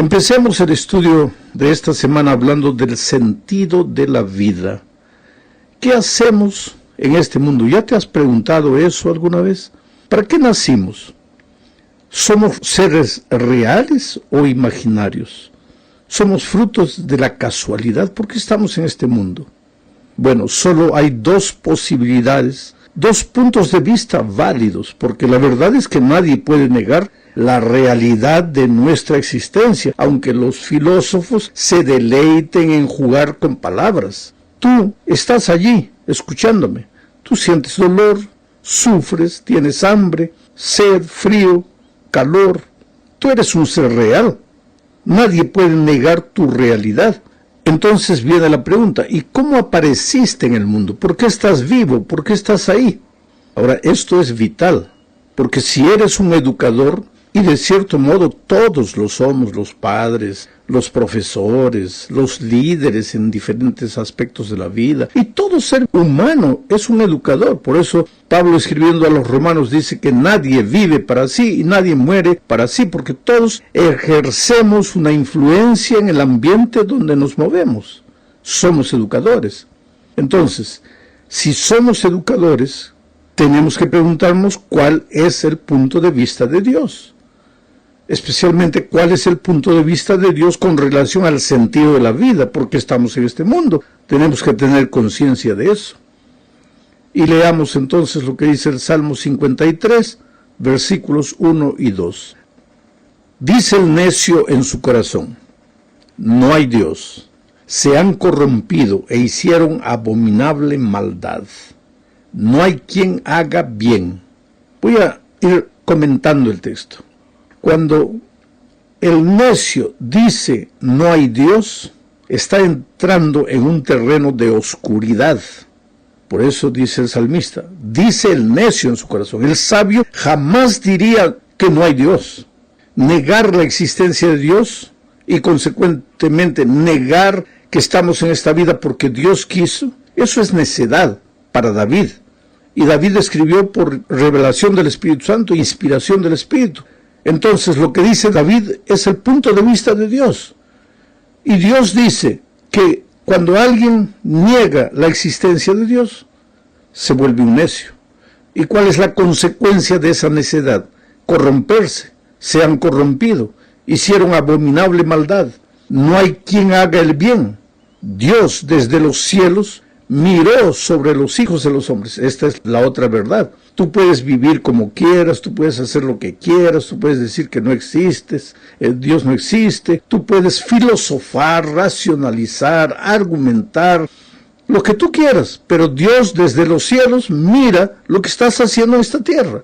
Empecemos el estudio de esta semana hablando del sentido de la vida. ¿Qué hacemos en este mundo? ¿Ya te has preguntado eso alguna vez? ¿Para qué nacimos? ¿Somos seres reales o imaginarios? ¿Somos frutos de la casualidad? ¿Por qué estamos en este mundo? Bueno, solo hay dos posibilidades, dos puntos de vista válidos, porque la verdad es que nadie puede negar la realidad de nuestra existencia, aunque los filósofos se deleiten en jugar con palabras. Tú estás allí, escuchándome. Tú sientes dolor, sufres, tienes hambre, sed, frío, calor. Tú eres un ser real. Nadie puede negar tu realidad. Entonces viene la pregunta, ¿y cómo apareciste en el mundo? ¿Por qué estás vivo? ¿Por qué estás ahí? Ahora, esto es vital, porque si eres un educador, y de cierto modo todos lo somos, los padres, los profesores, los líderes en diferentes aspectos de la vida, y todo ser humano es un educador. Por eso Pablo, escribiendo a los romanos, dice que nadie vive para sí y nadie muere para sí, porque todos ejercemos una influencia en el ambiente donde nos movemos. Somos educadores. Entonces, si somos educadores, tenemos que preguntarnos cuál es el punto de vista de Dios. Especialmente cuál es el punto de vista de Dios con relación al sentido de la vida, porque estamos en este mundo. Tenemos que tener conciencia de eso. Y leamos entonces lo que dice el Salmo 53, versículos 1 y 2. Dice el necio en su corazón: no hay Dios. Se han corrompido e hicieron abominable maldad. No hay quien haga bien. Voy a ir comentando el texto. Cuando el necio dice no hay Dios, está entrando en un terreno de oscuridad. Por eso dice el salmista, dice el necio en su corazón. El sabio jamás diría que no hay Dios. Negar la existencia de Dios y consecuentemente negar que estamos en esta vida porque Dios quiso, eso es necedad para David. Y David escribió por revelación del Espíritu Santo, inspiración del Espíritu. Entonces lo que dice David es el punto de vista de Dios. Y Dios dice que cuando alguien niega la existencia de Dios, se vuelve un necio. ¿Y cuál es la consecuencia de esa necedad? Corromperse. Se han corrompido. Hicieron abominable maldad. No hay quien haga el bien. Dios desde los cielos miró sobre los hijos de los hombres. Esta es la otra verdad. Tú puedes vivir como quieras, tú puedes hacer lo que quieras, tú puedes decir que no existes, Dios no existe, tú puedes filosofar, racionalizar, argumentar, lo que tú quieras, pero Dios desde los cielos mira lo que estás haciendo en esta tierra.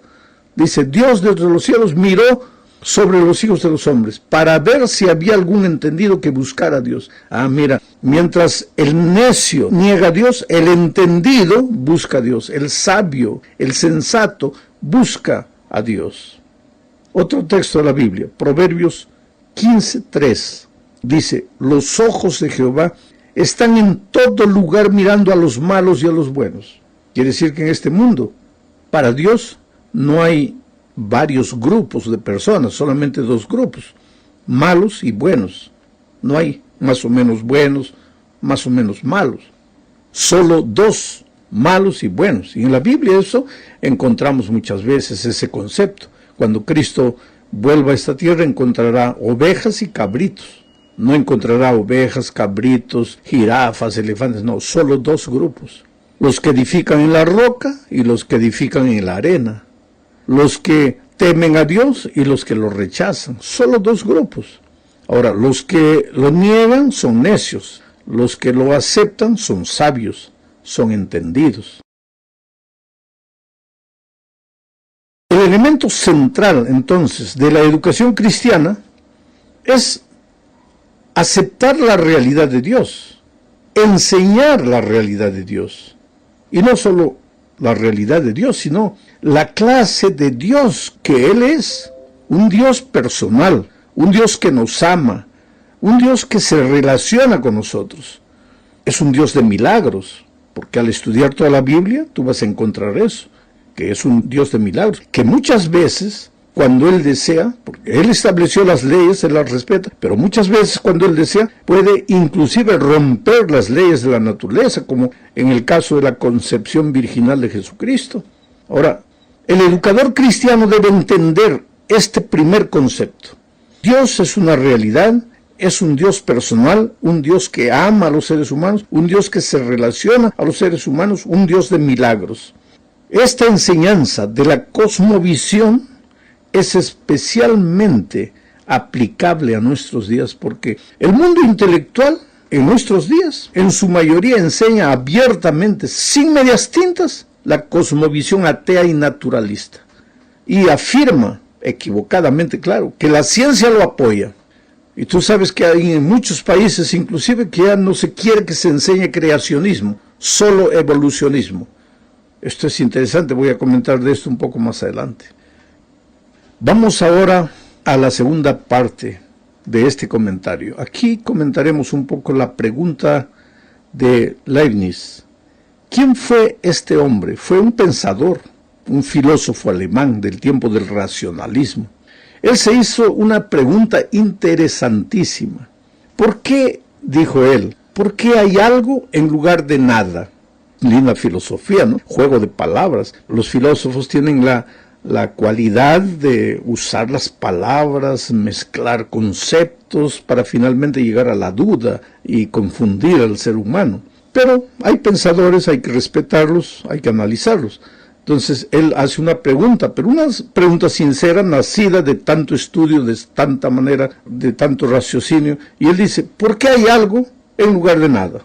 Dice, Dios desde los cielos miró sobre los hijos de los hombres, para ver si había algún entendido que buscara a Dios. Ah, mira, mientras el necio niega a Dios, el entendido busca a Dios, el sabio, el sensato busca a Dios. Otro texto de la Biblia, Proverbios 15:3, dice, los ojos de Jehová están en todo lugar mirando a los malos y a los buenos. Quiere decir que en este mundo, para Dios, no hay varios grupos de personas, solamente dos grupos, malos y buenos. No hay más o menos buenos, más o menos malos. Solo dos, malos y buenos. Y en la Biblia eso encontramos muchas veces ese concepto. Cuando Cristo vuelva a esta tierra encontrará ovejas y cabritos. No encontrará ovejas, cabritos, jirafas, elefantes, no, solo dos grupos. Los que edifican en la roca y los que edifican en la arena. Los que temen a Dios y los que lo rechazan. Solo dos grupos. Ahora, los que lo niegan son necios. Los que lo aceptan son sabios, son entendidos. El elemento central, entonces, de la educación cristiana es aceptar la realidad de Dios, enseñar la realidad de Dios. Y no solo la realidad de Dios, sino la clase de Dios que Él es, un Dios personal, un Dios que nos ama, un Dios que se relaciona con nosotros. Es un Dios de milagros, porque al estudiar toda la Biblia tú vas a encontrar eso, que es un Dios de milagros, que muchas veces cuando Él desea, porque Él estableció las leyes, Él las respeta, pero muchas veces cuando Él desea, puede inclusive romper las leyes de la naturaleza, como en el caso de la concepción virginal de Jesucristo. Ahora, el educador cristiano debe entender este primer concepto. Dios es una realidad, es un Dios personal, un Dios que ama a los seres humanos, un Dios que se relaciona a los seres humanos, un Dios de milagros. Esta enseñanza de la cosmovisión es especialmente aplicable a nuestros días porque el mundo intelectual en nuestros días en su mayoría enseña abiertamente, sin medias tintas, la cosmovisión atea y naturalista y afirma, equivocadamente claro, que la ciencia lo apoya. Y tú sabes que hay en muchos países inclusive que ya no se quiere que se enseñe creacionismo, solo evolucionismo. Esto es interesante, voy a comentar de esto un poco más adelante. Vamos ahora a la segunda parte de este comentario. Aquí comentaremos un poco la pregunta de Leibniz. ¿Quién fue este hombre? Fue un pensador, un filósofo alemán del tiempo del racionalismo. Él se hizo una pregunta interesantísima. ¿Por qué, dijo él, por qué hay algo en lugar de nada? Linda filosofía, ¿no? Juego de palabras. Los filósofos tienen la cualidad de usar las palabras, mezclar conceptos para finalmente llegar a la duda y confundir al ser humano. Pero hay pensadores, hay que respetarlos, hay que analizarlos. Entonces él hace una pregunta, pero una pregunta sincera, nacida de tanto estudio, de tanta manera, de tanto raciocinio. Y él dice, ¿por qué hay algo en lugar de nada?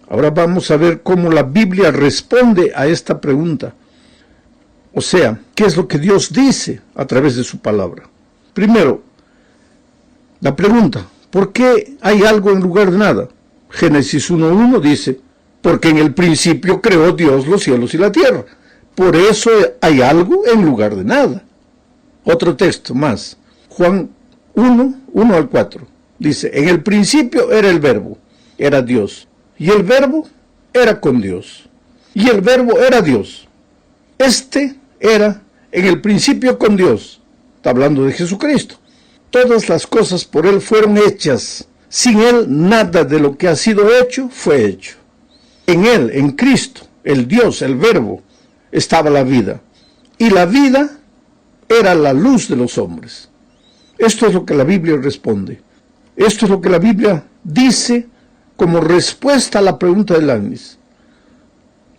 Ahora vamos a ver cómo la Biblia responde a esta pregunta. O sea, ¿qué es lo que Dios dice a través de su palabra? Primero, la pregunta, ¿por qué hay algo en lugar de nada? Génesis 1:1 dice, porque en el principio creó Dios los cielos y la tierra. Por eso hay algo en lugar de nada. Otro texto más, Juan 1:1-4, dice, en el principio era el verbo, era Dios, y el verbo era con Dios, y el verbo era Dios. Este era en el principio con Dios. Está hablando de Jesucristo. Todas las cosas por Él fueron hechas. Sin Él nada de lo que ha sido hecho fue hecho. En Él, en Cristo, el Dios, el Verbo, estaba la vida. Y la vida era la luz de los hombres. Esto es lo que la Biblia responde. Esto es lo que la Biblia dice como respuesta a la pregunta de Leibniz.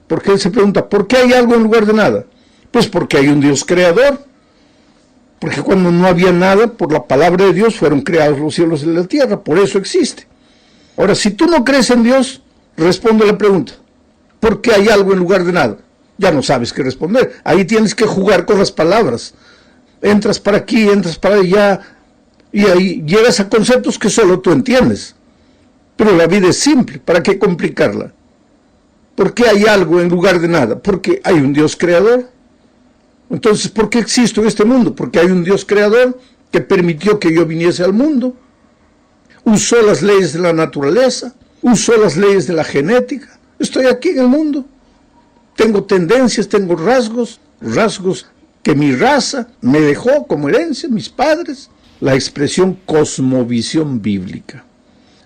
Porque él se pregunta, ¿por qué hay algo en lugar de nada? Pues porque hay un Dios creador. Porque cuando no había nada, por la palabra de Dios fueron creados los cielos y la tierra. Por eso existe. Ahora, si tú no crees en Dios, responde la pregunta. ¿Por qué hay algo en lugar de nada? Ya no sabes qué responder. Ahí tienes que jugar con las palabras. Entras para aquí, entras para allá, y ahí llegas a conceptos que solo tú entiendes. Pero la vida es simple. ¿Para qué complicarla? ¿Por qué hay algo en lugar de nada? Porque hay un Dios creador. Entonces, ¿por qué existo en este mundo? Porque hay un Dios creador que permitió que yo viniese al mundo. Usó las leyes de la naturaleza, usó las leyes de la genética. Estoy aquí en el mundo. Tengo tendencias, tengo rasgos que mi raza me dejó como herencia, mis padres. La expresión cosmovisión bíblica.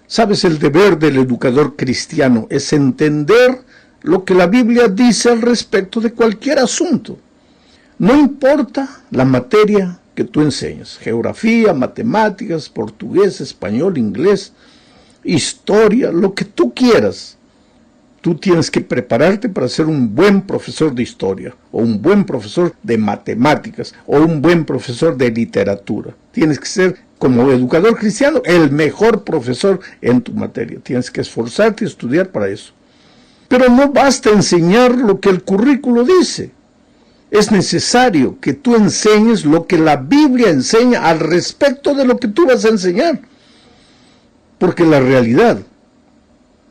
¿Sabes? El deber del educador cristiano es entender lo que la Biblia dice al respecto de cualquier asunto. No importa la materia que tú enseñas, geografía, matemáticas, portugués, español, inglés, historia, lo que tú quieras. Tú tienes que prepararte para ser un buen profesor de historia, o un buen profesor de matemáticas, o un buen profesor de literatura. Tienes que ser, como educador cristiano, el mejor profesor en tu materia. Tienes que esforzarte y estudiar para eso. Pero no basta enseñar lo que el currículo dice. Es necesario que tú enseñes lo que la Biblia enseña al respecto de lo que tú vas a enseñar. Porque la realidad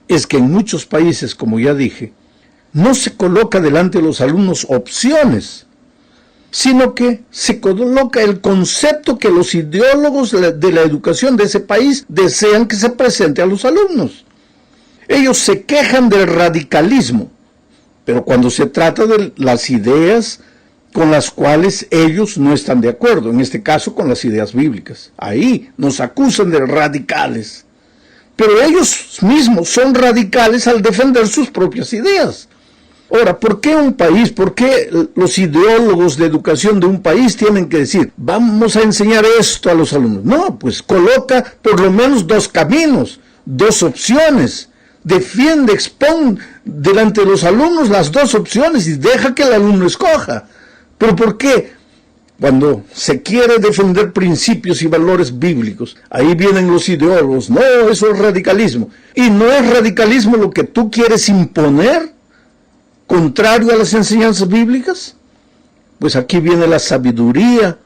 es que en muchos países, como ya dije, no se coloca delante de los alumnos opciones, sino que se coloca el concepto que los ideólogos de la educación de ese país desean que se presente a los alumnos. Ellos se quejan del radicalismo, pero cuando se trata de las ideas con las cuales ellos no están de acuerdo, en este caso con las ideas bíblicas. Ahí nos acusan de radicales, pero ellos mismos son radicales al defender sus propias ideas. Ahora, ¿por qué un país, por qué los ideólogos de educación de un país tienen que decir, vamos a enseñar esto a los alumnos? No, pues coloca por lo menos dos caminos, dos opciones. Defiende, expone delante de los alumnos las dos opciones y deja que el alumno escoja. ¿Pero por qué? Cuando se quiere defender principios y valores bíblicos, ahí vienen los ideólogos. No, eso es radicalismo. Y no es radicalismo lo que tú quieres imponer, contrario a las enseñanzas bíblicas. Pues aquí viene la sabiduría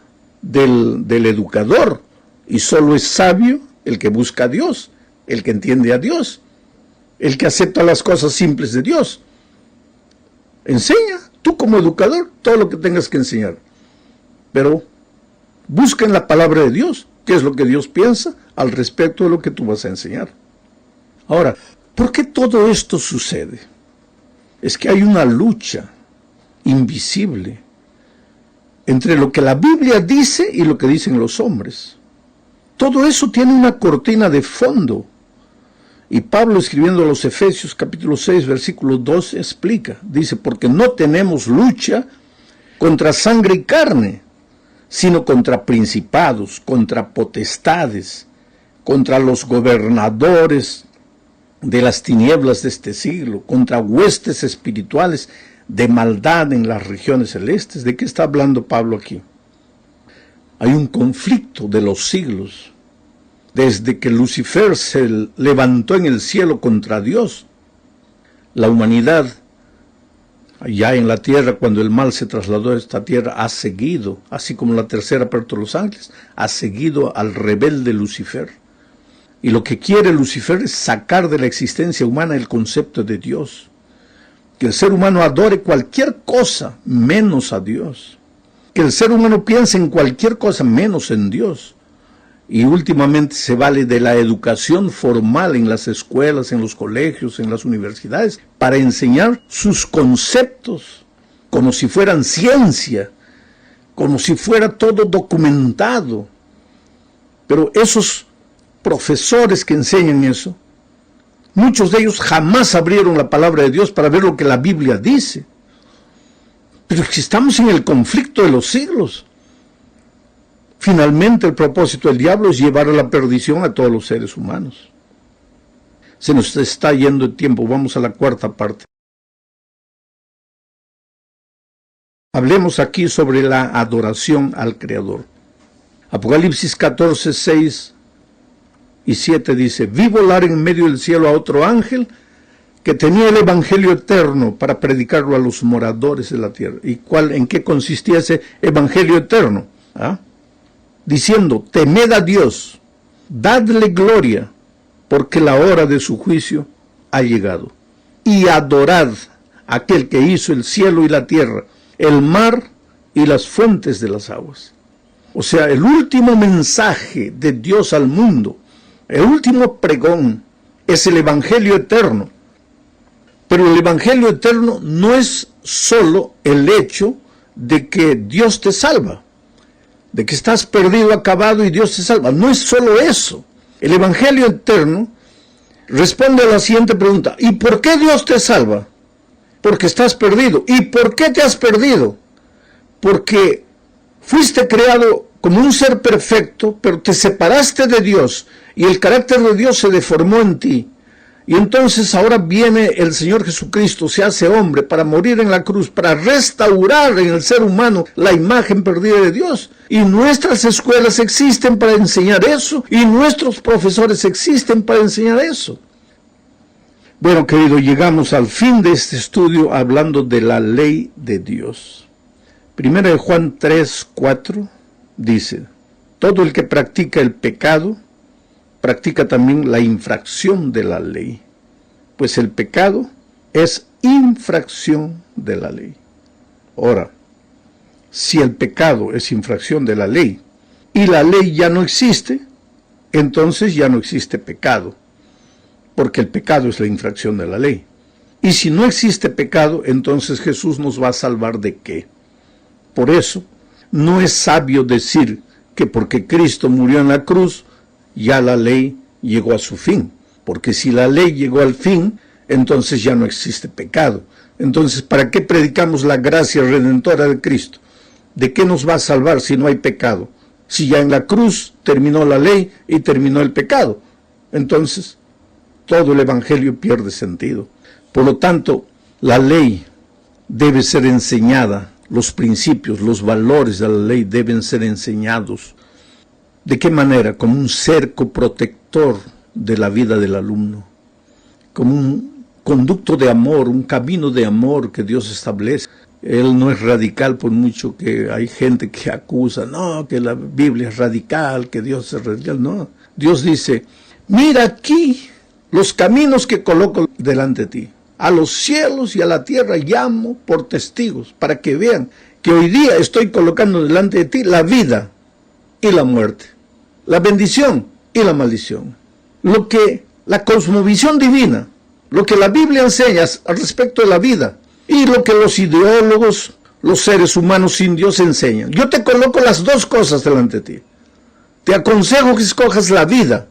del educador. Y solo es sabio el que busca a Dios, el que entiende a Dios, el que acepta las cosas simples de Dios. Enseña, tú como educador, todo lo que tengas que enseñar. Pero busca en la palabra de Dios qué es lo que Dios piensa al respecto de lo que tú vas a enseñar. Ahora, ¿por qué todo esto sucede? Es que hay una lucha invisible entre lo que la Biblia dice y lo que dicen los hombres. Todo eso tiene una cortina de fondo. Y Pablo, escribiendo a los Efesios capítulo 6, versículo 12, explica, dice, porque no tenemos lucha contra sangre y carne, sino contra principados, contra potestades, contra los gobernadores de las tinieblas de este siglo, contra huestes espirituales de maldad en las regiones celestes. ¿De qué está hablando Pablo aquí? Hay un conflicto de los siglos. Desde que Lucifer se levantó en el cielo contra Dios, la humanidad, allá en la tierra, cuando el mal se trasladó a esta tierra, ha seguido, así como la tercera parte de los ángeles, ha seguido al rebelde Lucifer. Y lo que quiere Lucifer es sacar de la existencia humana el concepto de Dios. Que el ser humano adore cualquier cosa menos a Dios. Que el ser humano piense en cualquier cosa menos en Dios. Y últimamente se vale de la educación formal en las escuelas, en los colegios, en las universidades, para enseñar sus conceptos, como si fueran ciencia, como si fuera todo documentado. Pero esos profesores que enseñan eso, muchos de ellos jamás abrieron la palabra de Dios para ver lo que la Biblia dice. Pero si estamos en el conflicto de los siglos, finalmente el propósito del diablo es llevar a la perdición a todos los seres humanos. Se nos está yendo el tiempo, vamos a la cuarta parte. Hablemos aquí sobre la adoración al Creador. Apocalipsis 14, 6 y 7 dice, vi volar en medio del cielo a otro ángel que tenía el evangelio eterno para predicarlo a los moradores de la tierra. ¿Y en qué consistía ese evangelio eterno? Diciendo, temed a Dios, dadle gloria, porque la hora de su juicio ha llegado. Y adorad a aquel que hizo el cielo y la tierra, el mar y las fuentes de las aguas. O sea, el último mensaje de Dios al mundo, el último pregón, es el evangelio eterno. Pero el evangelio eterno no es solo el hecho de que Dios te salva, de que estás perdido, acabado y Dios te salva. No es solo eso. El evangelio eterno responde a la siguiente pregunta. ¿Y por qué Dios te salva? Porque estás perdido. ¿Y por qué te has perdido? Porque fuiste creado como un ser perfecto, pero te separaste de Dios y el carácter de Dios se deformó en ti. Y entonces ahora viene el Señor Jesucristo, se hace hombre para morir en la cruz, para restaurar en el ser humano la imagen perdida de Dios. Y nuestras escuelas existen para enseñar eso, y nuestros profesores existen para enseñar eso. Bueno, querido, llegamos al fin de este estudio hablando de la ley de Dios. Primera de Juan 3, 4 dice, todo el que practica el pecado, practica también la infracción de la ley, pues el pecado es infracción de la ley. Ahora, si el pecado es infracción de la ley y la ley ya no existe, entonces ya no existe pecado, porque el pecado es la infracción de la ley. Y si no existe pecado, entonces Jesús nos va a salvar ¿de qué? Por eso, no es sabio decir que porque Cristo murió en la cruz, ya la ley llegó a su fin. Porque si la ley llegó al fin, entonces ya no existe pecado. Entonces, ¿para qué predicamos la gracia redentora de Cristo? ¿De qué nos va a salvar si no hay pecado? Si ya en la cruz terminó la ley y terminó el pecado. Entonces, todo el evangelio pierde sentido. Por lo tanto, la ley debe ser enseñada. Los principios, los valores de la ley deben ser enseñados. ¿De qué manera? Como un cerco protector de la vida del alumno. Como un conducto de amor, un camino de amor que Dios establece. Él no es radical, por mucho que hay gente que acusa, no, que la Biblia es radical, que Dios es radical. No, Dios dice, mira aquí los caminos que coloco delante de ti. A los cielos y a la tierra llamo por testigos, para que vean que hoy día estoy colocando delante de ti la vida y la muerte, la bendición y la maldición. Lo que la cosmovisión divina, lo que la Biblia enseña al respecto de la vida, y lo que los ideólogos, los seres humanos sin Dios enseñan. Yo te coloco las dos cosas delante de ti. Te aconsejo que escojas la vida